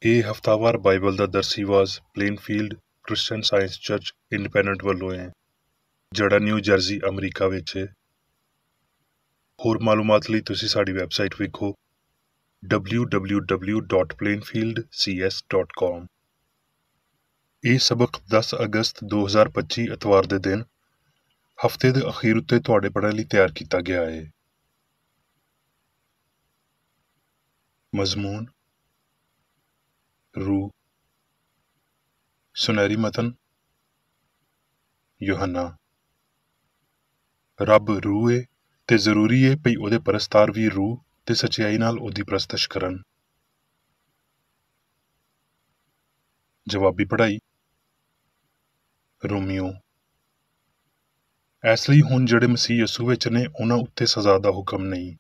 ਇਹ ਹਫ਼ਤਾਵਾਰ ਬਾਈਬਲ ਦਾ ਦਰਸੀ ਆਵਾਜ਼ ਪਲੇਨਫੀਲਡ Christian science church independent ਵੱਲੋਂ ਹੈ, ਜਿਹੜਾ ਨਿਊ ਜਰਸੀ, ਅਮਰੀਕਾ ਵਿੱਚ ਹੈ। ਹੋਰ ਮਾਲੂਮਾਤ ਲਈ ਤੁਸੀਂ ਸਾਡੀ ਵੈਬਸਾਈਟ ਵੇਖੋ www.plainfieldcs.com। ਇਹ ਸਬਕ 10 ਅਗਸਤ 2025 ਐਤਵਾਰ ਦੇ ਦਿਨ ਹਫ਼ਤੇ ਦੇ ਅਖੀਰ ਉੱਤੇ ਤੁਹਾਡੇ ਪੜ੍ਹਨ ਲਈ ਤਿਆਰ ਕੀਤਾ ਗਿਆ ਹੈ। ਮਜ਼ਮੂਨ, ਰੂਹ, ਸੁਨਹਿਰੀ ਮਤਨ, ਯੋਹੰਨਾ। ਰੱਬ ਰੂਹ ਏ ਤੇ ਜ਼ਰੂਰੀ ਏ ਭਈ ਉਹਦੇ ਪਰਸਤਾਰ ਵੀ ਰੂਹ ਤੇ ਸੱਚਾਈ ਨਾਲ ਉਹਦੀ ਪ੍ਰਸਤਸ਼ ਕਰਨ। ਜਵਾਬੀ ਪੜ੍ਹਾਈ। ਰੋਮੀਓ। ਇਸ ਲਈ ਹੁਣ ਜਿਹੜੇ ਮਸੀਹ ਯਸੂ ਵਿੱਚ ਨੇ ਉਹਨਾਂ ਉੱਤੇ ਸਜ਼ਾ ਦਾ ਹੁਕਮ ਨਹੀਂ,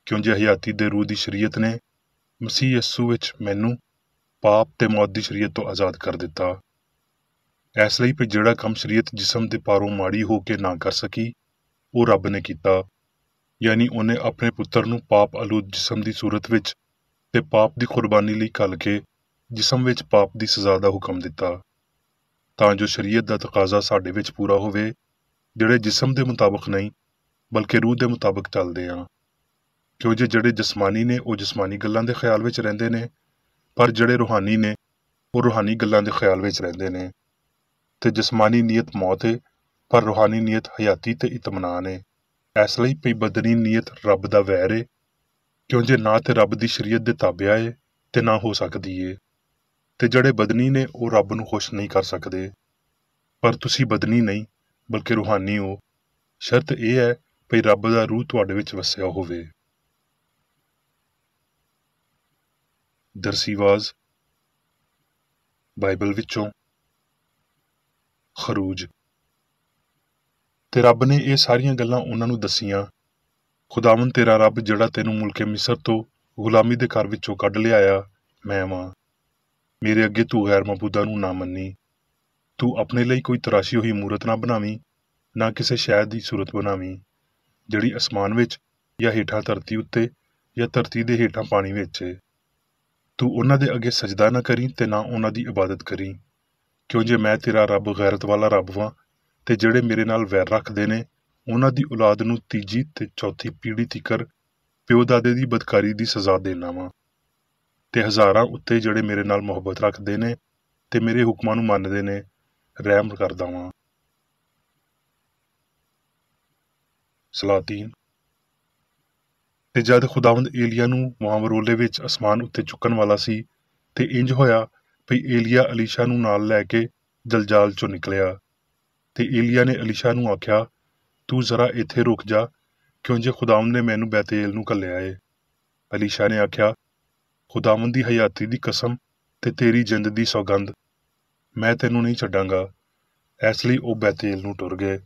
ਕਿਉਂ ਜੇ ਹਯਾਤੀ ਦੇ ਰੂਹ ਦੀ ਸ਼ਰੀਅਤ ਨੇ ਮਸੀਹ ਯਸੂ ਵਿੱਚ ਮੈਨੂੰ ਪਾਪ ਤੇ ਮੌਤ ਦੀ ਸ਼ਰੀਅਤ ਤੋਂ ਆਜ਼ਾਦ ਕਰ ਦਿੱਤਾ। ਇਸ ਲਈ ਵੀ ਜਿਹੜਾ ਕੰਮ ਸ਼ਰੀਅਤ ਜਿਸਮ ਦੇ ਪਾਰੋਂ ਮਾੜੀ ਹੋ ਕੇ ਨਾ ਕਰ ਸਕੀ, ਉਹ ਰੱਬ ਨੇ ਕੀਤਾ, ਯਾਨੀ ਉਹਨੇ ਆਪਣੇ ਪੁੱਤਰ ਨੂੰ ਪਾਪ ਆਲੂਦ ਜਿਸਮ ਦੀ ਸੂਰਤ ਵਿੱਚ ਤੇ ਪਾਪ ਦੀ ਕੁਰਬਾਨੀ ਲਈ ਘੱਲ ਕੇ ਜਿਸਮ ਵਿੱਚ ਪਾਪ ਦੀ ਸਜ਼ਾ ਦਾ ਹੁਕਮ ਦਿੱਤਾ, ਤਾਂ ਜੋ ਸ਼ਰੀਅਤ ਦਾ ਤਕਾਜ਼ਾ ਸਾਡੇ ਵਿੱਚ ਪੂਰਾ ਹੋਵੇ, ਜਿਹੜੇ ਜਿਸਮ ਦੇ ਮੁਤਾਬਕ ਨਹੀਂ ਬਲਕਿ ਰੂਹ ਦੇ ਮੁਤਾਬਕ ਚੱਲਦੇ ਆ। ਕਿਉਂ ਜੇ ਜਿਹੜੇ ਜਿਸਮਾਨੀ ਨੇ ਉਹ ਜਿਸਮਾਨੀ ਗੱਲਾਂ ਦੇ ਖਿਆਲ ਵਿੱਚ ਰਹਿੰਦੇ ਨੇ, ਪਰ ਜਿਹੜੇ ਰੂਹਾਨੀ ਨੇ ਉਹ ਰੂਹਾਨੀ ਗੱਲਾਂ ਦੇ ਖਿਆਲ ਵਿੱਚ ਰਹਿੰਦੇ ਨੇ। ਤੇ ਜਿਸਮਾਨੀ ਨੀਅਤ ਮੌਤ ਏ, ਪਰ ਰੂਹਾਨੀ ਨੀਅਤ ਹਯਾਤੀ ਤੇ ਇਤਮਨਾਨ ਏ। ਇਸ ਲਈ ਪਈ ਬਦਨੀ ਨੀਅਤ ਰੱਬ ਦਾ ਵੈਰ ਏ, ਕਿਉਂ ਜੇ ਨਾ ਤੇ ਰੱਬ ਦੀ ਸ਼ਰੀਅਤ ਦੇ ਤਾਬਿਆ ਏ ਤੇ ਨਾ ਹੋ ਸਕਦੀ ਏ। ਤੇ ਜਿਹੜੇ ਬਦਨੀ ਨੇ ਉਹ ਰੱਬ ਨੂੰ ਖੁਸ਼ ਨਹੀਂ ਕਰ ਸਕਦੇ। ਪਰ ਤੁਸੀਂ ਬਦਨੀ ਨਹੀਂ ਬਲਕਿ ਰੂਹਾਨੀ ਹੋ। ਸ਼ਰਤ ਇਹ ਹੈ ਭਈ ਰੱਬ ਦਾ ਰੂਹ ਤੁਹਾਡੇ ਵਿੱਚ ਵਸਿਆ ਹੋਵੇ। ਦਰਸੀਵਾਜ਼ ਬਾਈਬਲ ਵਿੱਚੋਂ ਖਰੂਜ। ਤੇ ਰੱਬ ਨੇ ਇਹ ਸਾਰੀਆਂ ਗੱਲਾਂ ਉਹਨਾਂ ਨੂੰ ਦੱਸੀਆਂ। ਖੁਦਾਵੰਦ ਤੇਰਾ ਰੱਬ ਜਿਹੜਾ ਤੈਨੂੰ ਮੁਲਕੇ ਮਿਸਰ ਤੋਂ ਗੁਲਾਮੀ ਦੇ ਘਰ ਵਿੱਚੋਂ ਕੱਢ ਲਿਆਇਆ, ਮੈਂ ਵਾਂ। ਮੇਰੇ ਅੱਗੇ ਤੂੰ ਗੈਰ ਮਬੂਦਾ ਨੂੰ ਨਾ ਮੰਨੀ। ਤੂੰ ਆਪਣੇ ਲਈ ਕੋਈ ਤਰਾਸ਼ੀ ਹੋਈ ਮੂਰਤ ਨਾ ਬਣਾਵੀਂ, ਨਾ ਕਿਸੇ ਸ਼ੈ ਦੀ ਸੂਰਤ ਬਣਾਵੀਂ, ਜਿਹੜੀ ਅਸਮਾਨ ਵਿੱਚ ਜਾਂ ਹੇਠਾਂ ਧਰਤੀ ਉੱਤੇ ਜਾਂ ਧਰਤੀ ਦੇ ਹੇਠਾਂ ਪਾਣੀ ਵਿੱਚ ਏ। ਤੂੰ ਉਹਨਾਂ ਦੇ ਅੱਗੇ ਸਜਦਾ ਨਾ ਕਰੀਂ ਤੇ ਨਾ ਉਹਨਾਂ ਦੀ ਇਬਾਦਤ ਕਰੀਂ, ਕਿਉਂ ਜੇ ਮੈਂ ਤੇਰਾ ਰੱਬ ਗੈਰਤ ਵਾਲਾ ਰੱਬ ਵਾਂ, ਤੇ ਜਿਹੜੇ ਮੇਰੇ ਨਾਲ ਵੈਰ ਰੱਖਦੇ ਨੇ ਉਹਨਾਂ ਦੀ ਔਲਾਦ ਨੂੰ ਤੀਜੀ ਤੇ ਚੌਥੀ ਪੀੜ੍ਹੀ ਤੀਕਰ ਪਿਓ ਦਾਦੇ ਦੀ ਬਦਕਾਰੀ ਦੀ ਸਜ਼ਾ ਦੇਣਾ ਵਾਂ, ਤੇ ਹਜ਼ਾਰਾਂ ਉੱਤੇ ਜਿਹੜੇ ਮੇਰੇ ਨਾਲ ਮੁਹੱਬਤ ਰੱਖਦੇ ਨੇ ਤੇ ਮੇਰੇ ਹੁਕਮਾਂ ਨੂੰ ਮੰਨਦੇ ਨੇ ਰਹਿਮ ਕਰਦਾ ਵਾਂ। ਸਲਾਤੀਨ। ਤੇ ਜਦ ਖੁਦਾਵੰਦ ਏਲੀਆ ਨੂੰ ਵਾਂਵਰੋਲੇ ਵਿੱਚ ਅਸਮਾਨ ਉੱਤੇ ਚੁੱਕਣ ਵਾਲਾ ਸੀ, ਤੇ ਇੰਜ ਹੋਇਆ ਭਈ ਏਲੀਆ ਅਲੀਸ਼ਾ ਨੂੰ ਨਾਲ ਲੈ ਕੇ ਜਲਜਾਲ ਚੋਂ ਨਿਕਲਿਆ। ਤੇ ਏਲੀਆ ਨੇ ਅਲੀਸ਼ਾ ਨੂੰ ਆਖਿਆ, ਤੂੰ ਜ਼ਰਾ ਇੱਥੇ ਰੁਕ ਜਾ, ਕਿਉਂ ਜੇ ਖੁਦਾਵੰਦ ਨੇ ਮੈਨੂੰ ਬੈਤੇਲ ਨੂੰ ਘੱਲਿਆ ਏ। ਅਲੀਸ਼ਾ ਨੇ ਆਖਿਆ, ਖੁਦਾਵੰਦ ਦੀ ਹਯਾਤੀ ਦੀ ਕਸਮ ਤੇ ਤੇਰੀ ਜਿੰਦ ਦੀ ਸੌਗੰਧ, ਮੈਂ ਤੈਨੂੰ ਨਹੀਂ ਛੱਡਾਂਗਾ। ਇਸ ਲਈ ਉਹ ਬੈਤੇਲ ਨੂੰ ਟੁਰ ਗਏ।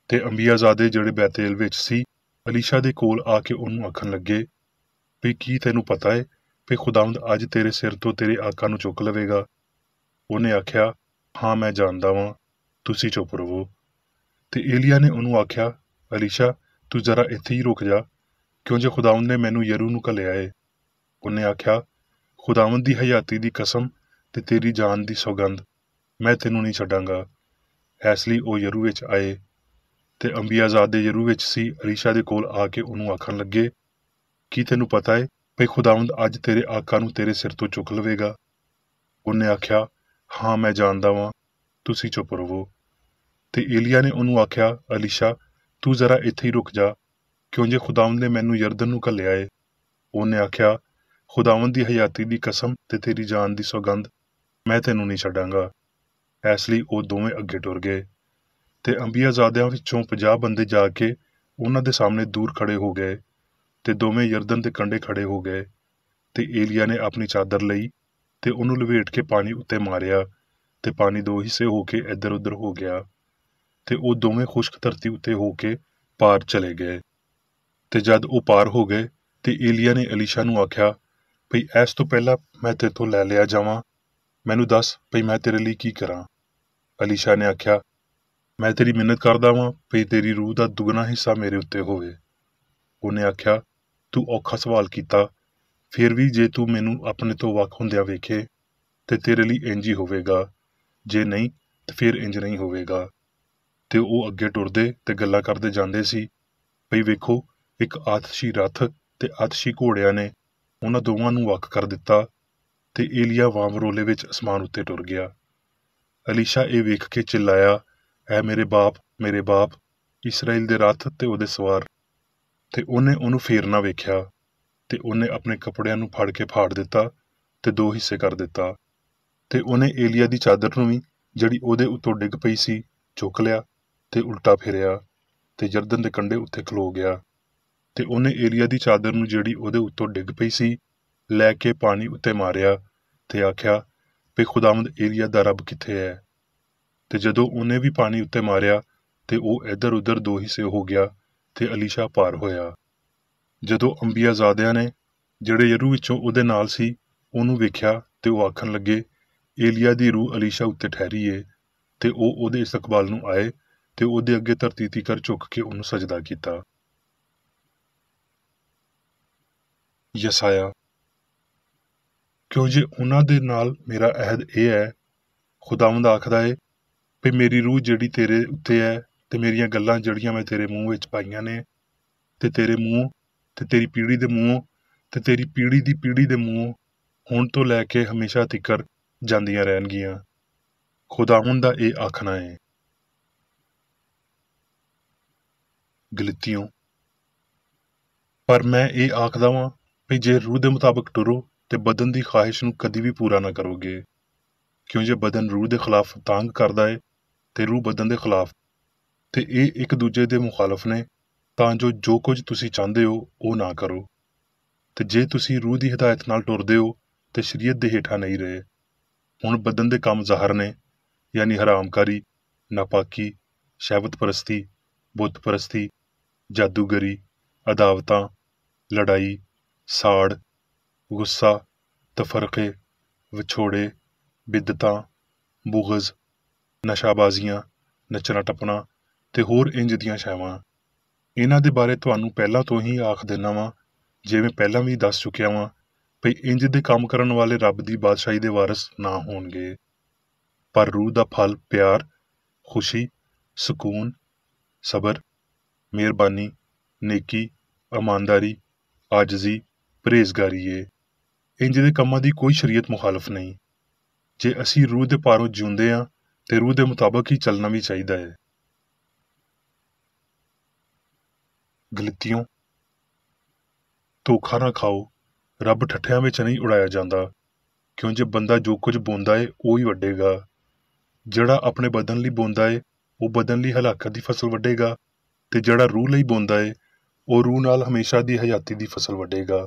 ਤੇ ਅੰਬੀਆਜ਼ਾਦੇ ਜਿਹੜੇ ਬੈਤੇਲ ਵਿੱਚ ਸੀ ਅਲੀਸ਼ਾ ਦੇ ਕੋਲ ਆ ਕੇ ਉਹਨੂੰ ਆਖਣ ਲੱਗੇ ਵੀ ਕੀ ਤੈਨੂੰ ਪਤਾ ਏ ਵੀ ਖੁਦਾਵੰਦ ਅੱਜ ਤੇਰੇ ਸਿਰ ਤੋਂ ਤੇਰੇ ਆਕਾ ਨੂੰ ਚੁੱਕ ਲਵੇਗਾ। ਉਹਨੇ ਆਖਿਆ, ਹਾਂ ਮੈਂ ਜਾਣਦਾ ਵਾਂ, ਤੁਸੀਂ ਚੁੱਪ ਰਵੋ। ਤੇ ਏਲੀਆ ਨੇ ਉਹਨੂੰ ਆਖਿਆ, ਅਲੀਸ਼ਾ ਤੂੰ ਜ਼ਰਾ ਇੱਥੇ ਹੀ ਰੁਕ ਜਾ, ਕਿਉਂ ਜੇ ਖੁਦਾਵੰਦ ਨੇ ਮੈਨੂੰ ਯਰੂ ਨੂੰ ਘੱਲਿਆ ਏ। ਉਹਨੇ ਆਖਿਆ, ਖੁਦਾਵੰਦ ਦੀ ਹਯਾਤੀ ਦੀ ਕਸਮ ਤੇ ਤੇਰੀ ਜਾਨ ਦੀ ਸੌਗੰਧ, ਮੈਂ ਤੈਨੂੰ ਨਹੀਂ ਛੱਡਾਂਗਾ। ਇਸ ਲਈ ਉਹ ਯਰੂ ਵਿੱਚ ਆਏ। ਤੇ ਅੰਬੀਆਜ਼ਾਦੇ ਯਰੂ ਵਿੱਚ ਸੀ ਅਲੀਸ਼ਾ ਦੇ ਕੋਲ ਆ ਕੇ ਉਹਨੂੰ ਆਖਣ ਲੱਗੇ, ਕੀ ਤੈਨੂੰ ਪਤਾ ਏ ਭਈ ਖੁਦਾਵੰਦ ਅੱਜ ਤੇਰੇ ਆਕਾ ਨੂੰ ਤੇਰੇ ਸਿਰ ਤੋਂ ਚੁੱਕ ਲਵੇਗਾ। ਉਹਨੇ ਆਖਿਆ, ਹਾਂ ਮੈਂ ਜਾਣਦਾ ਵਾਂ, ਤੁਸੀਂ ਚੁੱਪ ਰਵੋ। ਤੇ ਏਲੀਆ ਨੇ ਉਹਨੂੰ ਆਖਿਆ, ਅਲੀਸ਼ਾ ਤੂੰ ਜ਼ਰਾ ਇੱਥੇ ਹੀ ਰੁਕ ਜਾ, ਕਿਉਂ ਜੇ ਖੁਦਾਵੰਦ ਨੇ ਮੈਨੂੰ ਯਰਦਨ ਨੂੰ ਘੱਲਿਆ ਏ। ਉਹਨੇ ਆਖਿਆ, ਖੁਦਾਵੰਦ ਦੀ ਹਯਾਤੀ ਦੀ ਕਸਮ ਤੇ ਤੇਰੀ ਜਾਨ ਦੀ ਸੌਗੰਧ, ਮੈਂ ਤੈਨੂੰ ਨਹੀਂ ਛੱਡਾਂਗਾ। ਇਸ ਲਈ ਉਹ ਦੋਵੇਂ ਅੱਗੇ ਟੁਰ ਗਏ। ਤੇ ਅੰਬੀਆਜ਼ਾਦਿਆਂ ਵਿੱਚੋਂ 50 ਬੰਦੇ ਜਾ ਕੇ ਉਹਨਾਂ ਦੇ ਸਾਹਮਣੇ ਦੂਰ ਖੜੇ ਹੋ ਗਏ, ਤੇ ਦੋਵੇਂ ਯਰਦਨ ਦੇ ਕੰਢੇ ਖੜੇ ਹੋ ਗਏ। ਤੇ ਏਲੀਆ ਨੇ ਆਪਣੀ ਚਾਦਰ ਲਈ ਤੇ ਉਹਨੂੰ ਲਵੇਟ ਕੇ ਪਾਣੀ ਉੱਤੇ ਮਾਰਿਆ, ਤੇ ਪਾਣੀ 2 ਹਿੱਸੇ ਹੋ ਕੇ ਇੱਧਰ ਉੱਧਰ ਹੋ ਗਿਆ, ਤੇ ਉਹ ਦੋਵੇਂ ਖੁਸ਼ਕ ਧਰਤੀ ਉੱਤੇ ਹੋ ਕੇ ਪਾਰ ਚਲੇ ਗਏ। ਤੇ ਜਦ ਉਹ ਪਾਰ ਹੋ ਗਏ ਤੇ ਏਲੀਆ ਨੇ ਅਲੀਸ਼ਾ ਨੂੰ ਆਖਿਆ, ਭਈ ਇਸ ਤੋਂ ਪਹਿਲਾਂ ਮੈਂ ਤੇਥੋਂ ਲੈ ਲਿਆ ਜਾਵਾਂ, ਮੈਨੂੰ ਦੱਸ ਭਈ ਮੈਂ ਤੇਰੇ ਲਈ ਕੀ ਕਰਾਂ। ਅਲੀਸ਼ਾ ਨੇ ਆਖਿਆ, ਮੈਂ ਤੇਰੀ ਮਿੰਨਤ ਕਰਦਾ ਵਾਂ ਭਈ ਤੇਰੀ ਰੂਹ ਦਾ ਦੁੱਗਣਾ ਹਿੱਸਾ ਮੇਰੇ ਉੱਤੇ ਹੋਵੇ। ਉਹਨੇ ਆਖਿਆ, ਤੂੰ ਔਖਾ ਸਵਾਲ ਕੀਤਾ, ਫਿਰ ਵੀ ਜੇ ਤੂੰ ਮੈਨੂੰ ਆਪਣੇ ਤੋਂ ਵੱਖ ਹੁੰਦਿਆਂ ਵੇਖੇ ਤੇ ਤੇਰੇ ਲਈ ਇੰਜ ਹੀ ਹੋਵੇਗਾ, ਜੇ ਨਹੀਂ ਤੇ ਫਿਰ ਇੰਜ ਨਹੀਂ ਹੋਵੇਗਾ। ਤੇ ਉਹ ਅੱਗੇ ਟੁਰਦੇ ਤੇ ਗੱਲਾਂ ਕਰਦੇ ਜਾਂਦੇ ਸੀ। ਭਈ ਵੇਖੋ, ਇੱਕ ਆਤਸ਼ੀ ਰੱਥ ਤੇ ਆਤਸ਼ੀ ਘੋੜਿਆਂ ਨੇ ਉਹਨਾਂ ਦੋਵਾਂ ਨੂੰ ਵੱਖ ਕਰ ਦਿੱਤਾ ਤੇ ਏਲੀਆ ਵਾਂਵਰੋਲੇ ਵਿੱਚ ਅਸਮਾਨ ਉੱਤੇ ਟੁਰ ਗਿਆ। ਅਲੀਸ਼ਾ ਇਹ ਵੇਖ ਕੇ ਚਿল্ਲਾਇਆ, ਐ ਮੇਰੇ ਬਾਪ, ਇਸਰਾਏਲ ਦੇ ਰੱਥ ਤੇ ਉਹਦੇ ਸਵਾਰ। ਤੇ ਉਹਨੇ ਉਹਨੂੰ ਫੇਰ ਨਾ ਵੇਖਿਆ ਤੇ ਉਹਨੇ ਆਪਣੇ ਕੱਪੜਿਆਂ ਨੂੰ ਫੜ ਕੇ ਫਾੜ ਦਿੱਤਾ ਤੇ ਦੋ ਹਿੱਸੇ ਕਰ ਦਿੱਤਾ। ਤੇ ਉਹਨੇ ਏਲੀਆ ਦੀ ਚਾਦਰ ਨੂੰ ਵੀ, ਜਿਹੜੀ ਉਹਦੇ ਉੱਤੋਂ ਡਿੱਗ ਪਈ ਸੀ, ਚੁੱਕ ਲਿਆ ਤੇ ਉਲਟਾ ਫਿਰਿਆ ਤੇ ਯਰਦਨ ਦੇ ਕੰਢੇ ਉੱਤੇ ਖਲੋ ਗਿਆ। ਤੇ ਉਹਨੇ ਏਲੀਆ ਦੀ ਚਾਦਰ ਨੂੰ, ਜਿਹੜੀ ਉਹਦੇ ਉੱਤੋਂ ਡਿੱਗ ਪਈ ਸੀ, ਲੈ ਕੇ ਪਾਣੀ ਉੱਤੇ ਮਾਰਿਆ ਤੇ ਆਖਿਆ ਵੀ ਖੁਦਾਵੰਦ ਏਲੀਆ ਦਾ ਰੱਬ ਕਿੱਥੇ ਹੈ। ਤੇ ਜਦੋਂ ਉਹਨੇ ਵੀ ਪਾਣੀ ਉੱਤੇ ਮਾਰਿਆ ਤੇ ਉਹ ਇੱਧਰ ਉੱਧਰ ਦੋ ਹਿੱਸੇ ਹੋ ਗਿਆ ਤੇ ਅਲੀਸ਼ਾ ਪਾਰ ਹੋਇਆ। ਜਦੋਂ ਅੰਬੀਆਜ਼ਾਦਿਆਂ ਨੇ, ਜਿਹੜੇ ਯਰੂ ਵਿੱਚੋਂ ਉਹਦੇ ਨਾਲ ਸੀ, ਉਹਨੂੰ ਵੇਖਿਆ ਤੇ ਉਹ ਆਖਣ ਲੱਗੇ, ਏਲੀਆ ਦੀ ਰੂਹ ਅਲੀਸ਼ਾ ਉੱਤੇ ਠਹਿਰੀ ਏ। ਤੇ ਉਹ ਉਹਦੇ ਇਸਤਕਬਾਲ ਨੂੰ ਆਏ ਤੇ ਉਹਦੇ ਅੱਗੇ ਧਰਤੀ ਤੀਕਰ ਝੁੱਕ ਕੇ ਉਹਨੂੰ ਸਜਦਾ ਕੀਤਾ। ਯਸਾਇਆ, ਕਿਉਂ ਜੇ ਉਹਨਾਂ ਦੇ ਨਾਲ ਮੇਰਾ ਅਹਿਦ ਇਹ ਹੈ, ਖੁਦਾਵੰਦ ਆਖਦਾ ਏ, ਵੀ ਮੇਰੀ ਰੂਹ ਜਿਹੜੀ ਤੇਰੇ ਉੱਤੇ ਹੈ ਤੇ ਮੇਰੀਆਂ ਗੱਲਾਂ ਜਿਹੜੀਆਂ ਮੈਂ ਤੇਰੇ ਮੂੰਹ ਵਿੱਚ ਪਾਈਆਂ ਨੇ, ਤੇ ਤੇਰੇ ਮੂੰਹ ਤੇ ਤੇਰੀ ਪੀੜ੍ਹੀ ਦੇ ਮੂੰਹੋਂ ਤੇ ਤੇਰੀ ਪੀੜ੍ਹੀ ਦੀ ਪੀੜ੍ਹੀ ਦੇ ਮੂੰਹੋਂ ਹੁਣ ਤੋਂ ਲੈ ਕੇ ਹਮੇਸ਼ਾ ਤੀਕਰ ਜਾਂਦੀਆਂ ਰਹਿਣਗੀਆਂ। ਖੁਦਾਵੰਦ ਦਾ ਇਹ ਆਖਣਾ ਹੈ। ਗਲਤੀਓਂ, ਪਰ ਮੈਂ ਇਹ ਆਖਦਾ ਵਾਂ ਵੀ ਜੇ ਰੂਹ ਦੇ ਮੁਤਾਬਕ ਟੁਰੋ ਤੇ ਬਦਨ ਦੀ ਖਾਹਿਸ਼ ਨੂੰ ਕਦੀ ਵੀ ਪੂਰਾ ਨਾ ਕਰੋਗੇ। ਕਿਉਂ ਜੇ ਬਦਨ ਰੂਹ ਦੇ ਖਿਲਾਫ ਤੰਗ ਕਰਦਾ ਏ ਤੇ ਰੂਹ ਬਦਨ ਦੇ ਖਿਲਾਫ, ਤੇ ਇਹ ਇੱਕ ਦੂਜੇ ਦੇ ਮੁਖਾਲਫ ਨੇ, ਤਾਂ ਜੋ ਕੁਝ ਤੁਸੀਂ ਚਾਹੁੰਦੇ ਹੋ ਉਹ ਨਾ ਕਰੋ। ਤੇ ਜੇ ਤੁਸੀਂ ਰੂਹ ਦੀ ਹਦਾਇਤ ਨਾਲ ਟੁਰਦੇ ਹੋ ਤੇ ਸ਼ਰੀਅਤ ਦੇ ਹੇਠਾਂ ਨਹੀਂ ਰਹੇ। ਹੁਣ ਬਦਨ ਦੇ ਕੰਮ ਜ਼ਾਹਰ ਨੇ, ਯਾਨੀ ਹਰਾਮਕਾਰੀ, ਨਾਪਾਕੀ, ਸ਼ਹਿਵਤ ਪਰਸਤੀ, ਬੁੱਤ ਪਰਸਤੀ, ਜਾਦੂਗਰੀ, ਅਦਾਵਤਾਂ, ਲੜਾਈ, ਸਾੜ, ਗੁੱਸਾ, ਤਫਰਕੇ, ਵਿਛੋੜੇ, ਬਿਦਤਾਂ, ਬੁਗਜ਼, ਨਸ਼ਾਬਾਜ਼ੀਆਂ, ਨੱਚਣਾ ਟੱਪਣਾ ਤੇ ਹੋਰ ਇੰਜ ਦੀਆਂ ਸ਼ੈਵਾਂ। ਇਹਨਾਂ ਦੇ ਬਾਰੇ ਤੁਹਾਨੂੰ ਪਹਿਲਾਂ ਤੋਂ ਹੀ ਆਖ ਦਿੰਦਾ ਵਾਂ, ਜਿਵੇਂ ਪਹਿਲਾਂ ਵੀ ਦੱਸ ਚੁੱਕਿਆ ਵਾਂ, ਭਈ ਇੰਜ ਦੇ ਕੰਮ ਕਰਨ ਵਾਲੇ ਰੱਬ ਦੀ ਬਾਦਸ਼ਾਹੀ ਦੇ ਵਾਰਸ ਨਾ ਹੋਣਗੇ। ਪਰ ਰੂਹ ਦਾ ਫਲ ਪਿਆਰ, ਖੁਸ਼ੀ, ਸਕੂਨ, ਸਬਰ, ਮਿਹਰਬਾਨੀ, ਨੇਕੀ, ਇਮਾਨਦਾਰੀ, ਆਜਜ਼ੀ, ਪਰਹੇਜ਼ਗਾਰੀ ਏ। ਇੰਜ ਦੇ ਕੰਮਾਂ ਦੀ ਕੋਈ ਸ਼ਰੀਅਤ ਮੁਖਾਲਫ ਨਹੀਂ। ਜੇ ਅਸੀਂ ਰੂਹ ਦੇ ਪਾਰੋਂ ਜਿਉਂਦੇ ਹਾਂ ਤੇ ਰੂਹ ਦੇ ਮੁਤਾਬਕ ਹੀ ਚੱਲਣਾ ਵੀ ਚਾਹੀਦਾ ਹੈ। ਗਲਤੀਓਂ, ਧੋਖਾ ਨਾ ਖਾਓ, ਰੱਬ ਠੱਠਿਆਂ ਵਿੱਚ ਨਹੀਂ ਉਡਾਇਆ ਜਾਂਦਾ। ਕਿਉਂ ਜੇ ਬੰਦਾ ਜੋ ਕੁਝ ਬੋਂਦਾ ਏ ਉਹ ਹੀ ਵੱਢੇਗਾ। ਜਿਹੜਾ ਆਪਣੇ ਬਦਨ ਲਈ ਬੋਂਦਾ ਏ ਉਹ ਬਦਨ ਲਈ ਹਲਾਕਤ ਦੀ ਫਸਲ ਵੱਢੇਗਾ, ਤੇ ਜਿਹੜਾ ਰੂਹ ਲਈ ਬੋਂਦਾ ਏ ਉਹ ਰੂਹ ਨਾਲ ਹਮੇਸ਼ਾ ਦੀ ਹਯਾਤੀ ਦੀ ਫਸਲ ਵੱਢੇਗਾ।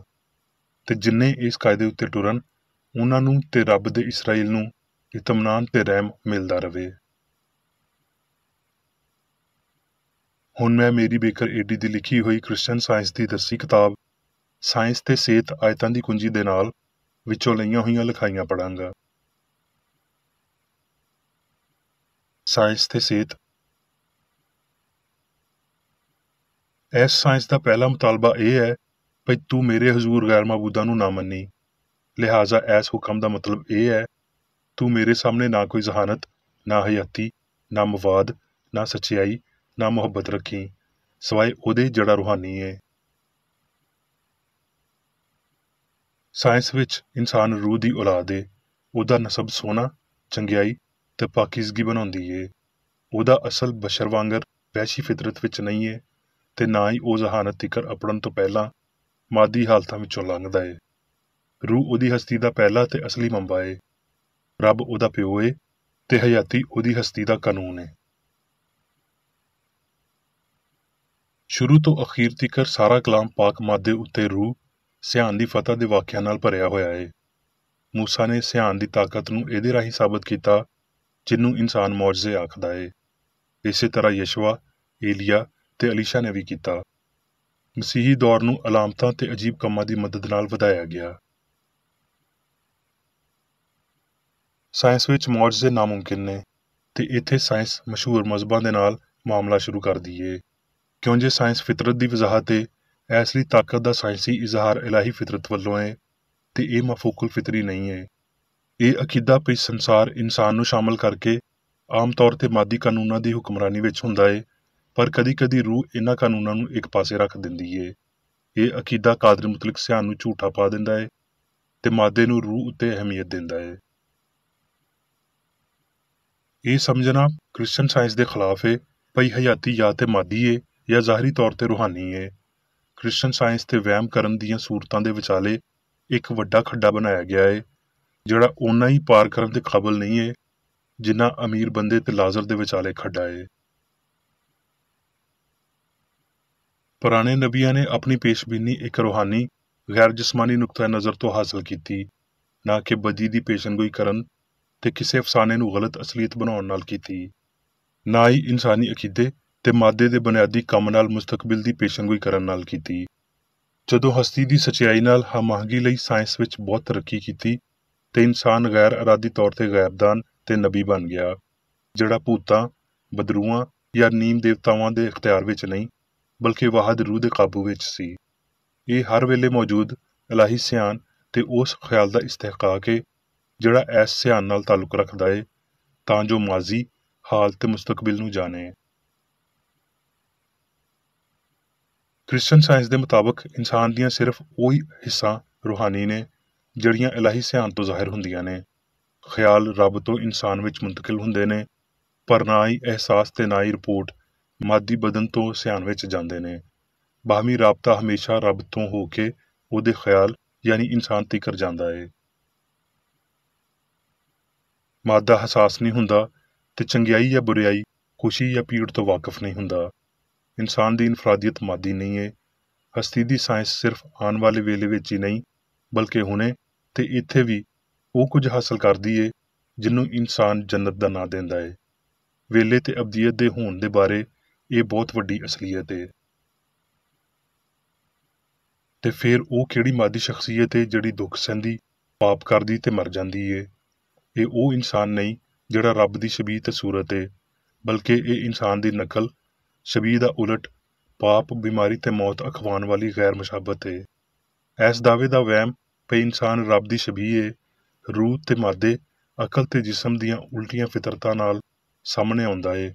ਤੇ ਜਿੰਨੇ ਇਸ ਕਾਇਦੇ ਉੱਤੇ ਟੁਰਨ, ਉਹਨਾਂ ਨੂੰ ਤੇ ਰੱਬ ਦੇ ਇਸਰਾਏਲ ਨੂੰ ਇਤਮਨਾਨ ਤੇ ਰਹਿਮ ਮਿਲਦਾ ਰਵੇ। ਹੁਣ ਮੈਂ ਮੇਰੀ ਬੇਕਰ ਏਡੀ ਦੀ ਲਿਖੀ ਹੋਈ ਕ੍ਰਿਸਚਨ ਸਾਇੰਸ ਦੀ ਦੱਸੀ ਕਿਤਾਬ ਸਾਇੰਸ ਤੇ ਸਿਹਤ ਆਇਤਾਂ ਦੀ ਕੁੰਜੀ ਦੇ ਨਾਲ ਵਿੱਚੋਂ ਲਈਆਂ ਹੋਈਆਂ ਲਿਖਾਈਆਂ ਪੜਾਂਗਾ। ਸਾਇੰਸ ਤੇ ਸਿਹਤ। ਇਸ ਸਾਇੰਸ ਦਾ ਪਹਿਲਾ ਮੁਤਾਲਬਾ ਇਹ ਹੈ ਭਈ ਤੂੰ ਮੇਰੇ ਹਜ਼ੂਰ ਗੈਰ ਮਾਬੂਦਾਂ ਨੂੰ ਨਾ ਮੰਨੀ। ਲਿਹਾਜ਼ਾ ਇਸ ਹੁਕਮ ਦਾ ਮਤਲਬ ਇਹ ਹੈ, ਤੂੰ ਮੇਰੇ ਸਾਹਮਣੇ ਨਾ ਕੋਈ ਜ਼ਹਾਨਤ, ਨਾ ਹਯਾਤੀ, ਨਾ ਮਵਾਦ, ਨਾ ਸੱਚਾਈ, ਨਾ ਮੁਹੱਬਤ ਰੱਖੀ, ਸਵਾਏ ਉਹਦੇ ਜਿਹੜਾ ਰੂਹਾਨੀ ਏ। ਸਾਇੰਸ ਵਿੱਚ ਇਨਸਾਨ ਰੂਹ ਦੀ ਔਲਾਦ ਏ। ਉਹਦਾ ਨਸਬ ਸੋਨਾ, ਚੰਗਿਆਈ ਤੇ ਪਾਕੀਜ਼ਗੀ ਬਣਾਉਂਦੀ ਏ। ਉਹਦਾ ਅਸਲ ਬਸ਼ਰ ਵਾਂਗਰ ਵਹਿਸ਼ੀ ਫਿਤਰਤ ਵਿੱਚ ਨਹੀਂ ਏ, ਤੇ ਨਾ ਹੀ ਉਹ ਜ਼ਹਾਨਤ ਤਿਕਰ ਅਪੜਨ ਤੋਂ ਪਹਿਲਾਂ ਮਾਦੀ ਹਾਲਤਾਂ ਵਿੱਚੋਂ ਲੰਘਦਾ ਏ। ਰੂਹ ਉਹਦੀ ਹਸਤੀ ਦਾ ਪਹਿਲਾ ਤੇ ਅਸਲੀ ਮੰਬਾ ਏ। ਰੱਬ ਉਹਦਾ ਪਿਓ ਏ ਤੇ ਹਯਾਤੀ ਉਹਦੀ ਹਸਤੀ ਦਾ ਕਾਨੂੰਨ ਏ। ਸ਼ੁਰੂ ਤੋਂ ਅਖੀਰ ਤਿਕਰ ਸਾਰਾ ਕਲਾਮ ਪਾਕ ਮਾਦੇ ਉੱਤੇ ਰੂਹ, ਸਿਆਣ ਦੀ ਫਤਹ ਦੇ ਵਾਕਿਆਂ ਨਾਲ ਭਰਿਆ ਹੋਇਆ ਏ। ਮੂਸਾ ਨੇ ਸਿਆਣ ਦੀ ਤਾਕਤ ਨੂੰ ਇਹਦੇ ਰਾਹੀਂ ਸਾਬਤ ਕੀਤਾ, ਜਿਹਨੂੰ ਇਨਸਾਨ ਮੌਜਜ਼ੇ ਆਖਦਾ ਏ। ਇਸੇ ਤਰ੍ਹਾਂ ਯਸ਼ਵਾ, ਏਲੀਆ ਤੇ ਅਲੀਸ਼ਾ ਨੇ ਵੀ ਕੀਤਾ। ਮਸੀਹੀ ਦੌਰ ਨੂੰ ਅਲਾਮਤਾਂ ਤੇ ਅਜੀਬ ਕੰਮਾਂ ਦੀ ਮਦਦ ਨਾਲ ਵਧਾਇਆ ਗਿਆ। ਸਾਇੰਸ ਵਿੱਚ ਮੌਜਜ਼ੇ ਨਾਮੁਮਕਿਨ ਨੇ, ਤੇ ਇੱਥੇ ਸਾਇੰਸ ਮਸ਼ਹੂਰ ਮਜ਼ਹਬਾਂ ਦੇ ਨਾਲ ਮਾਮਲਾ ਸ਼ੁਰੂ ਕਰਦੀ ਏ। ਕਿਉਂ ਜੇ ਸਾਇੰਸ ਫਿਤਰਤ ਦੀ ਵਜ਼ਾਹਤ ਏ, ਇਸ ਲਈ ਤਾਕਤ ਦਾ ਸਾਇੰਸੀ ਇਜ਼ਹਾਰ ਇਲਾਹੀ ਫਿਤਰਤ ਵੱਲੋਂ ਏ, ਤੇ ਇਹ ਮਫੂਕੁਲ ਫਿਤਰੀ ਨਹੀਂ ਹੈ। ਇਹ ਅਕੀਦਾ ਵੀ ਸੰਸਾਰ ਇਨਸਾਨ ਨੂੰ ਸ਼ਾਮਲ ਕਰਕੇ ਆਮ ਤੌਰ ਤੇ ਮਾਦੀ ਕਾਨੂੰਨਾਂ ਦੀ ਹੁਕਮਰਾਨੀ ਵਿੱਚ ਹੁੰਦਾ ਹੈ, ਪਰ ਕਦੀ-ਕਦੀ ਰੂਹ ਇਹਨਾਂ ਕਾਨੂੰਨਾਂ ਨੂੰ ਇੱਕ ਪਾਸੇ ਰੱਖ ਦਿੰਦੀ ਹੈ। ਇਹ ਅਕੀਦਾ ਕਾਦਰ ਮੁਤਲਕ ਸਿਆਨ ਨੂੰ ਝੂਠਾ ਪਾ ਦਿੰਦਾ ਹੈ ਤੇ ਮਾਦੇ ਨੂੰ ਰੂਹ ਉੱਤੇ ਅਹਿਮੀਅਤ ਦਿੰਦਾ ਹੈ। ਇਹ ਸਮਝਣਾ ਕ੍ਰਿਸਚਨ ਸਾਇੰਸ ਦੇ ਖਿਲਾਫ ਹੈ ਭਈ ਹਯਾਤੀ ਜਾਂ ਤੇ ਮਾਦੀ ਹੈ ਜਾਂ ਜ਼ਾਹਰੀ ਤੌਰ ਤੇ ਰੂਹਾਨੀ ਹੈ। ਕ੍ਰਿਸਚਨ ਸਾਇੰਸ ਤੇ ਵਹਿਮ ਕਰਨ ਦੀਆਂ ਸੂਰਤਾਂ ਦੇ ਵਿਚਾਲੇ ਇੱਕ ਵੱਡਾ ਖੱਡਾ ਬਣਾਇਆ ਗਿਆ ਹੈ, ਜਿਹੜਾ ਓਨਾ ਹੀ ਪਾਰ ਕਰਨ ਦੇ ਕਾਬਲ ਨਹੀਂ ਹੈ ਜਿੰਨਾ ਅਮੀਰ ਬੰਦੇ ਤੇ ਲਾਜ਼ਰ ਦੇ ਵਿਚਾਲੇ ਖੱਡਾ ਹੈ। ਪੁਰਾਣੇ ਨਬੀਆਂ ਨੇ ਆਪਣੀ ਪੇਸ਼ਬੀਨੀ ਇੱਕ ਰੂਹਾਨੀ ਗੈਰ ਜਿਸਮਾਨੀ ਨੁਕਤਾ ਨਜ਼ਰ ਤੋਂ ਹਾਸਲ ਕੀਤੀ, ਨਾ ਕਿ ਬਦੀ ਦੀ ਪੇਸ਼ਨਗੋਈ ਕਰਨ ਤੇ ਕਿਸੇ ਅਫਸਾਨੇ ਨੂੰ ਗਲਤ ਅਸਲੀਅਤ ਬਣਾਉਣ ਨਾਲ ਕੀਤੀ। ਨਾ ਹੀ ਇਨਸਾਨੀ ਅਕੀਦੇ ਤੇ ਮਾਦੇ ਦੇ ਬੁਨਿਆਦੀ ਕੰਮ ਨਾਲ ਮੁਸਤਕਬਿਲ ਦੀ ਪੇਸ਼ਨਗੋਈ ਕਰਨ ਨਾਲ ਕੀਤੀ। ਜਦੋਂ ਹਸਤੀ ਦੀ ਸਚਾਈ ਨਾਲ ਹਮਾਹੰਗੀ ਲਈ ਸਾਇੰਸ ਵਿੱਚ ਬਹੁਤ ਤਰੱਕੀ ਕੀਤੀ ਤੇ ਇਨਸਾਨ ਗੈਰ ਇਰਾਦੀ ਤੌਰ ਤੇ ਗੈਬਦਾਨ ਤੇ ਨਬੀ ਬਣ ਗਿਆ, ਜਿਹੜਾ ਭੂਤਾਂ, ਬਦਰੂਆਂ ਜਾਂ ਨੀਮ ਦੇਵਤਾਵਾਂ ਦੇ ਇਖਤਿਆਰ ਵਿੱਚ ਨਹੀਂ ਬਲਕਿ ਵਾਹਦ ਰੂਹ ਦੇ ਕਾਬੂ ਵਿੱਚ ਸੀ। ਇਹ ਹਰ ਵੇਲੇ ਮੌਜੂਦ ਇਲਾਹੀ ਸਿਆਨ ਤੇ ਉਸ ਖਿਆਲ ਦਾ ਇਸਤਿਹਕਾਕ ਹੈ ਜਿਹੜਾ ਐਸ ਸਿਆਨ ਨਾਲ ਤਾਲੁਕ ਰੱਖਦਾ ਹੈ ਤਾਂ ਜੋ ਮਾਜ਼ੀ, ਹਾਲ ਤੇ ਮੁਸਤਕਬਿਲ ਨੂੰ ਜਾਣੇ। ਕ੍ਰਿਸਚਨ ਸਾਇੰਸ ਦੇ ਮੁਤਾਬਕ ਇਨਸਾਨ ਦੀਆਂ ਸਿਰਫ ਉਹੀ ਹਿੱਸਾਂ ਰੂਹਾਨੀ ਨੇ ਜਿਹੜੀਆਂ ਇਲਾਹੀ ਸਿਆਨ ਤੋਂ ਜ਼ਾਹਿਰ ਹੁੰਦੀਆਂ ਨੇ। ਖਿਆਲ ਰੱਬ ਤੋਂ ਇਨਸਾਨ ਵਿੱਚ ਮੁੰਤਕਿਲ ਹੁੰਦੇ ਨੇ, ਪਰ ਨਾ ਹੀ ਅਹਿਸਾਸ ਤੇ ਨਾ ਹੀ ਰਿਪੋਰਟ ਮਾਦੀ ਬਦਨ ਤੋਂ ਸਿਆਨ ਵਿੱਚ ਜਾਂਦੇ ਨੇ। ਬਾਹਮੀ ਰਾਬਤਾ ਹਮੇਸ਼ਾ ਰੱਬ ਤੋਂ ਹੋ ਕੇ ਉਹਦੇ ਖਿਆਲ ਯਾਨੀ ਇਨਸਾਨ ਤੀਕਰ ਜਾਂਦਾ ਹੈ। ਮਾਦਾ ਹਸਾਸ ਨਹੀਂ ਹੁੰਦਾ ਤੇ ਚੰਗਿਆਈ ਜਾਂ ਬੁਰਿਆਈ, ਖੁਸ਼ੀ ਜਾਂ ਪੀੜ ਤੋਂ ਵਾਕਿਫ ਨਹੀਂ ਹੁੰਦਾ। ਇਨਸਾਨ ਦੀ ਇਨਫਰਾਦੀਅਤ ਮਾਦੀ ਨਹੀਂ ਹੈ। ਹਸਤੀ ਦੀ ਸਾਇੰਸ ਸਿਰਫ ਆਉਣ ਵਾਲੇ ਵੇਲੇ ਵਿੱਚ ਹੀ ਨਹੀਂ ਬਲਕਿ ਹੁਣੇ ਤੇ ਇੱਥੇ ਵੀ ਉਹ ਕੁਝ ਹਾਸਲ ਕਰਦੀ ਏ ਜਿਹਨੂੰ ਇਨਸਾਨ ਜੰਨਤ ਦਾ ਨਾਂ ਦਿੰਦਾ ਏ। ਵੇਲੇ ਤੇ ਅਬਦੀਅਤ ਦੇ ਹੋਣ ਦੇ ਬਾਰੇ ਇਹ ਬਹੁਤ ਵੱਡੀ ਅਸਲੀਅਤ ਏ। ਤੇ ਫਿਰ ਉਹ ਕਿਹੜੀ ਮਾਦੀ ਸ਼ਖਸੀਅਤ ਏ ਜਿਹੜੀ ਦੁੱਖ ਸਹਿੰਦੀ, ਪਾਪ ਕਰਦੀ ਤੇ ਮਰ ਜਾਂਦੀ ਏ। ਇਹ ਉਹ ਇਨਸਾਨ ਨਹੀਂ ਜਿਹੜਾ ਰੱਬ ਦੀ ਸ਼ਬੀਹ ਤੇ ਸੂਰਤ ਏ, ਬਲਕਿ ਇਹ ਇਨਸਾਨ ਦੀ ਨਕਲ, ਸ਼ਬੀਹ ਦਾ ਉਲਟ, ਪਾਪ, ਬਿਮਾਰੀ ਤੇ ਮੌਤ ਅਖਵਾਉਣ ਵਾਲੀ ਗੈਰ ਮੁਸ਼ਾਬਤ ਏ। ਇਸ ਦਾਅਵੇ ਦਾ ਵਹਿਮ ਪਈ ਇਨਸਾਨ ਰੱਬ ਦੀ ਸ਼ਬੀਹ ਏ, ਰੂਹ ਤੇ ਮਾਦੇ, ਅਕਲ ਤੇ ਜਿਸਮ ਦੀਆਂ ਉਲਟੀਆਂ ਫਿਤਰਤਾਂ ਨਾਲ ਸਾਹਮਣੇ ਆਉਂਦਾ ਏ,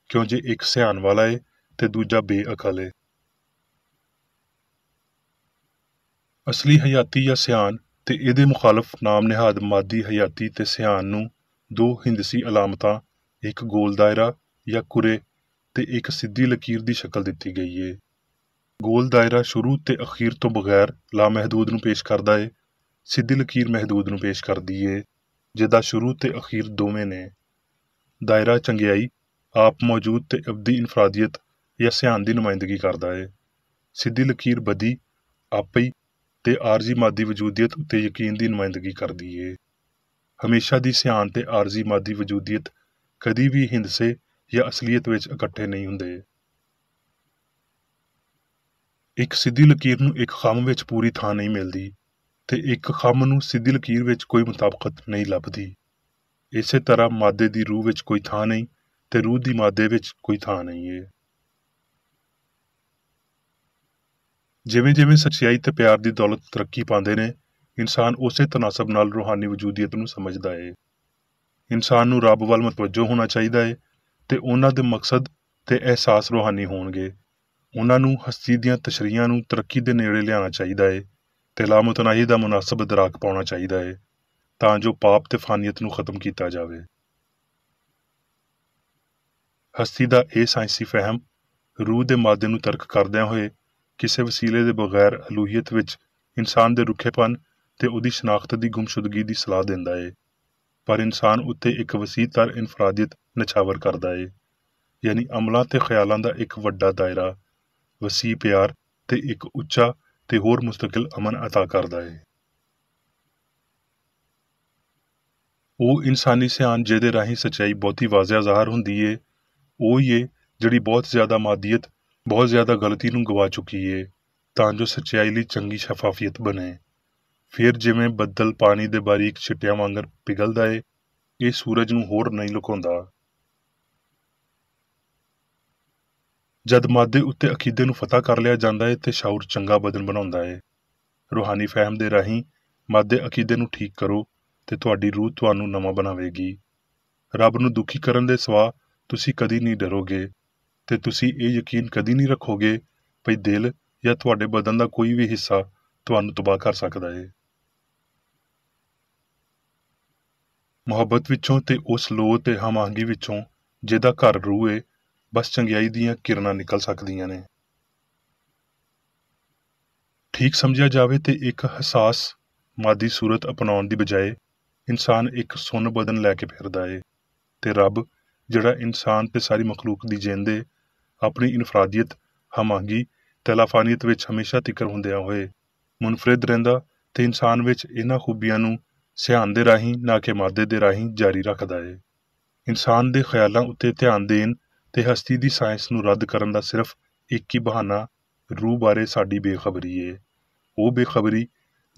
ਕਿਉਂ ਜੇ ਇੱਕ ਸਿਆਣ ਵਾਲਾ ਏ ਤੇ ਦੂਜਾ ਬੇਅਕਲ ਏ। ਅਸਲੀ ਹਯਾਤੀ ਜਾਂ ਸਿਆਣ ਤੇ ਇਹਦੇ ਮੁਖਾਲਫ ਨਾਮ ਨਿਹਾਦ ਮਾਦੀ ਹਯਾਤੀ ਤੇ ਸਿਆਣ ਨੂੰ ਦੋ ਹਿੰਦਸੀ ਅਲਾਮਤਾਂ, ਇੱਕ ਗੋਲ ਦਾਇਰਾ ਜਾਂ ਕੁਰੇ ਤੇ ਇੱਕ ਸਿੱਧੀ ਲਕੀਰ ਦੀ ਸ਼ਕਲ ਦਿੱਤੀ ਗਈ ਏ। ਗੋਲ ਦਾਇਰਾ ਸ਼ੁਰੂ ਤੇ ਅਖੀਰ ਤੋਂ ਬਗੈਰ ਲਾਮਹਿਦੂਦ ਨੂੰ ਪੇਸ਼ ਕਰਦਾ ਏ। ਸਿੱਧੀ ਲਕੀਰ ਮਹਿਦੂਦ ਨੂੰ ਪੇਸ਼ ਕਰਦੀ ਏ, ਜਿਹਦਾ ਸ਼ੁਰੂ ਤੇ ਅਖੀਰ ਦੋਵੇਂ ਨੇ। ਦਾਇਰਾ ਚੰਗਿਆਈ, ਆਪ ਮੌਜੂਦ ਤੇ ਅਬਦੀ ਇਨਫਰਾਦੀਅਤ ਜਾਂ ਸਿਆਨ ਦੀ ਨੁਮਾਇੰਦਗੀ ਕਰਦਾ ਏ। ਸਿੱਧੀ ਲਕੀਰ ਬਦੀ, ਆਪਈ ਤੇ ਆਰਜ਼ੀ ਮਾਦੀ ਵਜੂਦੀਅਤ ਉੱਤੇ ਯਕੀਨ ਦੀ ਨੁਮਾਇੰਦਗੀ ਕਰਦੀ ਏ। ਹਮੇਸ਼ਾ ਦੀ ਸਿਆਨ ਤੇ ਆਰਜ਼ੀ ਮਾਦੀ ਵਜੂਦੀਅਤ ਕਦੀ ਵੀ ਹਿੰਦਸੇ ਜਾਂ ਅਸਲੀਅਤ ਵਿੱਚ ਇਕੱਠੇ ਨਹੀਂ ਹੁੰਦੇ। ਇੱਕ ਸਿੱਧੀ ਲਕੀਰ ਨੂੰ ਇੱਕ ਖੰਮ ਵਿੱਚ ਪੂਰੀ ਥਾਂ ਨਹੀਂ ਮਿਲਦੀ ਤੇ ਇੱਕ ਖੰਮ ਨੂੰ ਸਿੱਧੀ ਲਕੀਰ ਵਿੱਚ ਕੋਈ ਮੁਤਾਬਕਤ ਨਹੀਂ ਲੱਭਦੀ। ਇਸੇ ਤਰ੍ਹਾਂ ਮਾਦੇ ਦੀ ਰੂਹ ਵਿੱਚ ਕੋਈ ਥਾਂ ਨਹੀਂ ਤੇ ਰੂਹ ਦੀ ਮਾਦੇ ਵਿੱਚ ਕੋਈ ਥਾਂ ਨਹੀਂ ਏ। ਜਿਵੇਂ ਜਿਵੇਂ ਸੱਚਾਈ ਤੇ ਪਿਆਰ ਦੀ ਦੌਲਤ ਤਰੱਕੀ ਪਾਉਂਦੇ ਨੇ, ਇਨਸਾਨ ਉਸੇ ਤਨਾਸਬ ਨਾਲ ਰੂਹਾਨੀ ਵਜੂਦੀਅਤ ਨੂੰ ਸਮਝਦਾ ਏ। ਇਨਸਾਨ ਨੂੰ ਰੱਬ ਵੱਲ ਮਤਵੱਜੋ ਹੋਣਾ ਚਾਹੀਦਾ ਏ ਤੇ ਉਹਨਾਂ ਦੇ ਮਕਸਦ ਤੇ ਅਹਿਸਾਸ ਰੂਹਾਨੀ ਹੋਣਗੇ। ਉਹਨਾਂ ਨੂੰ ਹਸਤੀ ਦੀਆਂ ਤਸ਼ਰੀਹਾਂ ਨੂੰ ਤਰੱਕੀ ਦੇ ਨੇੜੇ ਲਿਆਉਣਾ ਚਾਹੀਦਾ ਏ ਤੇ ਲਾਮੁਤਨਾਹੀ ਦਾ ਮੁਨਾਸਬ ਇਦਰਾਕ ਪਾਉਣਾ ਚਾਹੀਦਾ ਏ ਤਾਂ ਜੋ ਪਾਪ ਤੇ ਫਾਨੀਅਤ ਨੂੰ ਖਤਮ ਕੀਤਾ ਜਾਵੇ। ਹਸਤੀ ਦਾ ਇਹ ਸਾਇੰਸੀ ਫਹਿਮ ਰੂਹ ਦੇ ਮਾਦੇ ਨੂੰ ਤਰਕ ਕਰਦਿਆਂ ਹੋਏ ਕਿਸੇ ਵਸੀਲੇ ਦੇ ਬਗੈਰ ਅਲੂਹੀਅਤ ਵਿੱਚ ਇਨਸਾਨ ਦੇ ਰੁੱਖੇਪਨ ਤੇ ਉਹਦੀ ਸ਼ਨਾਖਤ ਦੀ ਗੁੰਮਸ਼ੁਦਗੀ ਦੀ ਸਲਾਹ ਦਿੰਦਾ ਏ, ਪਰ ਇਨਸਾਨ ਉੱਤੇ ਇੱਕ ਵਸੀਹ ਤਰ ਇਨਫਰਾਦੀਅਤ ਨਿਛਾਵਰ ਕਰਦਾ ਏ, ਯਾਨੀ ਅਮਲਾਂ ਤੇ ਖਿਆਲਾਂ ਦਾ ਇੱਕ ਵੱਡਾ ਦਾਇਰਾ, ਵਸੀਹ ਪਿਆਰ ਤੇ ਇੱਕ ਉੱਚਾ ਤੇ ਹੋਰ ਮੁਸਤਕਿਲ ਅਮਨ ਅਤਾ ਕਰਦਾ ਏ। ਉਹ ਇਨਸਾਨੀ ਸਿਆਨ ਜਿਹਦੇ ਰਾਹੀਂ ਸੱਚਾਈ ਬਹੁਤੀ ਵਾਜ਼ਿਆ ਜ਼ਾਹਰ ਹੁੰਦੀ ਏ, ਉਹ ਹੀ ਏ ਜਿਹੜੀ ਬਹੁਤ ਜ਼ਿਆਦਾ ਮਾਦੀਅਤ, ਬਹੁਤ ਜ਼ਿਆਦਾ ਗਲਤੀ ਨੂੰ ਗਵਾ ਚੁੱਕੀ ਏ ਤਾਂ ਜੋ ਸੱਚਾਈ ਲਈ ਚੰਗੀ ਸ਼ਫਾਫੀਅਤ ਬਣੇ। ਫਿਰ ਜਿਵੇਂ ਬੱਦਲ ਪਾਣੀ ਦੇ ਬਾਰੀਕ ਛਿੱਟਿਆਂ ਵਾਂਗਰ ਪਿਘਲਦਾ ਏ, ਇਹ ਸੂਰਜ ਨੂੰ ਹੋਰ ਨਹੀਂ ਲੁਕਾਉਂਦਾ। ਜਦ ਮਾਦੇ ਉੱਤੇ ਅਕੀਦੇ ਨੂੰ ਫਤਹ ਕਰ ਲਿਆ ਜਾਂਦਾ ਏ ਤੇ ਸ਼ਾਉਰ ਚੰਗਾ ਬਦਨ ਬਣਾਉਂਦਾ ਏ। ਰੂਹਾਨੀ ਫਹਿਮ ਦੇ ਰਾਹੀਂ ਮਨ ਦੇ ਅਕੀਦੇ ਨੂੰ ਠੀਕ ਕਰੋ ਤੇ ਤੁਹਾਡੀ ਰੂਹ ਤੁਹਾਨੂੰ ਨਵਾਂ ਬਣਾਵੇਗੀ। ਰੱਬ ਨੂੰ ਦੁਖੀ ਕਰਨ ਦੇ ਸਿਵਾ ਤੁਸੀਂ ਕਦੀ ਨਹੀਂ ਡਰੋਗੇ ਤੇ ਤੁਸੀਂ ਇਹ ਯਕੀਨ ਕਦੀ ਨਹੀਂ ਰੱਖੋਗੇ ਭਈ ਦਿਲ ਜਾਂ ਤੁਹਾਡੇ ਬਦਨ ਦਾ ਕੋਈ ਵੀ ਹਿੱਸਾ ਤੁਹਾਨੂੰ ਤਬਾਹ ਕਰ ਸਕਦਾ ਹੈ। ਮੁਹੱਬਤ ਵਿੱਚੋਂ ਤੇ ਉਸ ਲੋਹ ਤੇ ਹਮਾਂਗੀ ਵਿੱਚੋਂ ਜਿਹਦਾ ਘਰ ਰੂਹ ਏ, ਬਸ ਚੰਗਿਆਈ ਦੀਆਂ ਕਿਰਨਾਂ ਨਿਕਲ ਸਕਦੀਆਂ ਨੇ। ਠੀਕ ਸਮਝਿਆ ਜਾਵੇ ਤੇ ਇੱਕ ਹਸਾਸ ਮਾਦੀ ਸੂਰਤ ਅਪਣਾਉਣ ਦੀ ਬਜਾਏ ਇਨਸਾਨ ਇੱਕ ਸੁੰਨ ਬਦਨ ਲੈ ਕੇ ਫਿਰਦਾ ਏ ਤੇ ਰੱਬ ਜਿਹੜਾ ਇਨਸਾਨ ਤੇ ਸਾਰੀ ਮਖਲੂਕ ਦੀ ਜਿੰਦ ਏ, ਆਪਣੀ ਇਨਫਰਾਦੀਅਤ, ਹਮਾਂਗੀ ਤੇ ਲਾਫਾਨੀਅਤ ਵਿੱਚ ਹਮੇਸ਼ਾ ਤਿਕਰ ਹੁੰਦਿਆਂ ਹੋਏ ਮੁਨਫਰਿਦ ਰਹਿੰਦਾ ਤੇ ਇਨਸਾਨ ਵਿੱਚ ਇਹਨਾਂ ਖੂਬੀਆਂ ਨੂੰ ਸਿਆਣ ਦੇ ਰਾਹੀਂ ਨਾ ਕਿ ਮਾਦੇ ਦੇ ਰਾਹੀਂ ਜਾਰੀ ਰੱਖਦਾ ਏ। ਇਨਸਾਨ ਦੇ ਖਿਆਲਾਂ ਉੱਤੇ ਧਿਆਨ ਦੇਣ ਤੇ ਹਸਤੀ ਦੀ ਸਾਇੰਸ ਨੂੰ ਰੱਦ ਕਰਨ ਦਾ ਸਿਰਫ ਇੱਕ ਹੀ ਬਹਾਨਾ ਰੂਹ ਬਾਰੇ ਸਾਡੀ ਬੇਖਬਰੀ ਏ। ਉਹ ਬੇਖਬਰੀ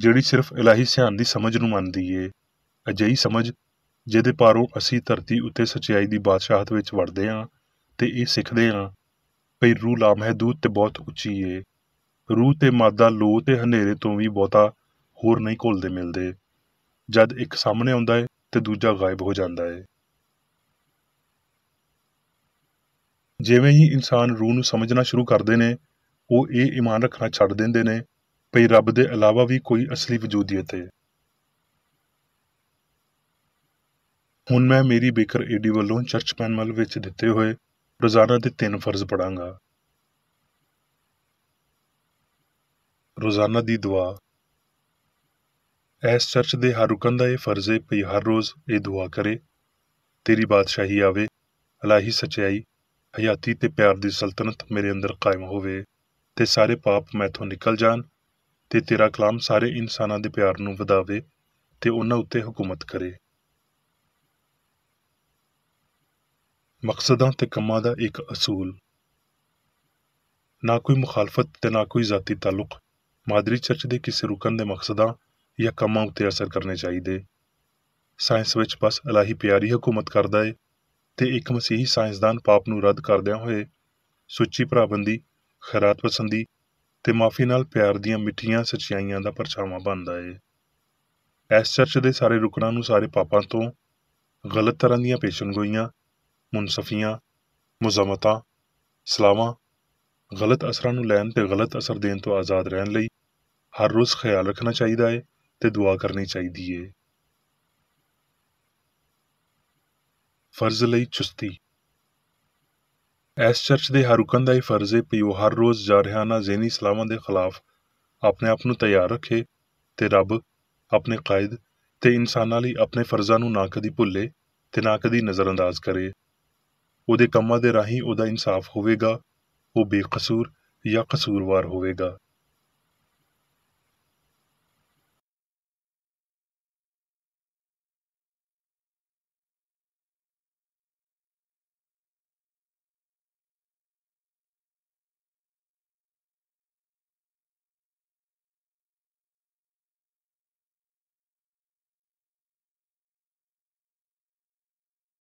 ਜਿਹੜੀ ਸਿਰਫ ਇਲਾਹੀ ਸਿਆਣ ਦੀ ਸਮਝ ਨੂੰ ਮੰਨਦੀ ਏ, ਅਜਿਹੀ ਸਮਝ ਜਿਹਦੇ ਪਾਰੋਂ ਅਸੀਂ ਧਰਤੀ ਉੱਤੇ ਸੱਚਾਈ ਦੀ ਬਾਦਸ਼ਾਹਤ ਵਿੱਚ ਵੜਦੇ ਹਾਂ ਤੇ ਇਹ ਸਿੱਖਦੇ ਹਾਂ ਭਈ ਰੂਹ ਲਾਮਹਦੂਦ ਤੇ ਬਹੁਤ ਉੱਚੀ ਏ। ਰੂਹ ਤੇ ਮਾਦਾ ਲੋ ਤੇ ਹਨੇਰੇ ਤੋਂ ਵੀ ਬਹੁਤਾ ਹੋਰ ਨਹੀਂ ਘੁਲਦੇ ਮਿਲਦੇ। ਜਦ ਇੱਕ ਸਾਹਮਣੇ ਆਉਂਦਾ ਏ ਤੇ ਦੂਜਾ ਗਾਇਬ ਹੋ ਜਾਂਦਾ ਏ। ਜਿਵੇਂ ਹੀ ਇਨਸਾਨ ਰੂਹ ਨੂੰ ਸਮਝਣਾ ਸ਼ੁਰੂ ਕਰਦੇ ਨੇ, ਉਹ ਇਹ ਈਮਾਨ ਰੱਖਣਾ ਛੱਡ ਦਿੰਦੇ ਨੇ ਭਈ ਰੱਬ ਦੇ ਇਲਾਵਾ ਵੀ ਕੋਈ ਅਸਲੀ ਵਜੂਦੀਅਤ ਏ। ਹੁਣ ਮੈਂ ਮੇਰੀ ਬੇਕਰ ਏਡੀ ਵੱਲੋਂ ਚਰਚ ਪੈਨਮਲ ਵਿੱਚ ਦਿੱਤੇ ਹੋਏ ਰੋਜ਼ਾਨਾ ਦੇ 3 ਫਰਜ਼ ਪੜਾਂਗਾ। ਰੋਜ਼ਾਨਾ ਦੀ ਦੁਆ। ਇਸ ਚਰਚ ਦੇ ਹਰ ਰੁਕਨ ਦਾ ਇਹ ਫਰਜ਼ ਏ ਭਈ ਹਰ ਰੋਜ਼ ਇਹ ਦੁਆ ਕਰੇ, ਤੇਰੀ ਬਾਦਸ਼ਾਹੀ ਆਵੇ, ਇਲਾਹੀ ਸੱਚਾਈ, ਹਯਾਤੀ ਤੇ ਪਿਆਰ ਦੀ ਸਲਤਨਤ ਮੇਰੇ ਅੰਦਰ ਕਾਇਮ ਹੋਵੇ ਤੇ ਸਾਰੇ ਪਾਪ ਮੈਥੋਂ ਨਿਕਲ ਜਾਣ ਤੇ ਤੇਰਾ ਕਲਾਮ ਸਾਰੇ ਇਨਸਾਨਾਂ ਦੇ ਪਿਆਰ ਨੂੰ ਵਧਾਵੇ ਤੇ ਉਹਨਾਂ ਉੱਤੇ ਹਕੂਮਤ ਕਰੇ। ਮਕਸਦਾਂ ਤੇ ਕੰਮਾਂ ਦਾ ਇੱਕ ਅਸੂਲ। ਨਾ ਕੋਈ ਮੁਖਾਲਫਤ ਤੇ ਨਾ ਕੋਈ ਜ਼ਾਤੀ ਤਾਲੁਕ ਮਾਦਰੀ ਚਰਚ ਦੇ ਕਿਸੇ ਰੁਕਨ ਦੇ ਮਕਸਦਾਂ ਜਾਂ ਕੰਮਾਂ ਉੱਤੇ ਅਸਰ ਕਰਨੇ ਚਾਹੀਦੇ। ਸਾਇੰਸ ਵਿੱਚ ਬਸ ਇਲਾਹੀ ਪਿਆਰ ਹੀ ਹਕੂਮਤ ਕਰਦਾ ਏ ਤੇ ਇੱਕ ਮਸੀਹੀ ਸਾਇੰਸਦਾਨ ਪਾਪ ਨੂੰ ਰੱਦ ਕਰਦਿਆਂ ਹੋਏ ਸੁੱਚੀ ਭਰਾਬੰਦੀ, ਖੈਰਾਤ ਪਸੰਦੀ ਤੇ ਮਾਫੀ ਨਾਲ ਪਿਆਰ ਦੀਆਂ ਮਿੱਠੀਆਂ ਸੱਚਾਈਆਂ ਦਾ ਪਰਛਾਵਾਂ ਬਣਦਾ ਏ। ਇਸ ਚਰਚ ਦੇ ਸਾਰੇ ਰੁਕਨਾਂ ਨੂੰ ਸਾਰੇ ਪਾਪਾਂ ਤੋਂ, ਗਲਤ ਤਰ੍ਹਾਂ ਦੀਆਂ ਪੇਸ਼ਨਗੋਈਆਂ, ਮੁਨਸਫੀਆਂ, ਮੁਜ਼ਾਮਤਾਂ, ਸਲਾਵਾਂ, ਗਲਤ ਅਸਰਾਂ ਨੂੰ ਲੈਣ ਤੇ ਗਲਤ ਅਸਰ ਦੇਣ ਤੋਂ ਆਜ਼ਾਦ ਰਹਿਣ ਲਈ ਹਰ ਰੋਜ਼ ਖਿਆਲ ਰੱਖਣਾ ਚਾਹੀਦਾ ਏ ਤੇ ਦੁਆ ਕਰਨੀ ਚਾਹੀਦੀ ਏ। ਫਰਜ਼ ਲਈ ਚੁਸਤੀ। ਇਸ ਚਰਚ ਦੇ ਹਰ ਰੁਕਨ ਦਾ ਇਹ ਫਰਜ਼ ਏ ਭਈ ਉਹ ਹਰ ਰੋਜ਼ ਜਾਰਹਾਨਾ ਜ਼ਹਿਨੀ ਸਲਾਵਾਂ ਦੇ ਖਿਲਾਫ ਆਪਣੇ ਆਪ ਨੂੰ ਤਿਆਰ ਰੱਖੇ ਤੇ ਰੱਬ, ਆਪਣੇ ਕਾਇਦ ਤੇ ਇਨਸਾਨਾਂ ਲਈ ਆਪਣੇ ਫਰਜ਼ਾਂ ਨੂੰ ਨਾ ਕਦੀ ਭੁੱਲੇ ਤੇ ਨਾ ਕਦੀ ਨਜ਼ਰਅੰਦਾਜ਼ ਕਰੇ। ਉਹਦੇ ਕੰਮਾਂ ਦੇ ਰਾਹੀਂ ਉਹਦਾ ਇਨਸਾਫ ਹੋਵੇਗਾ, ਉਹ ਬੇਕਸੂਰ ਜਾਂ ਕਸੂਰਵਾਰ ਹੋਵੇਗਾ।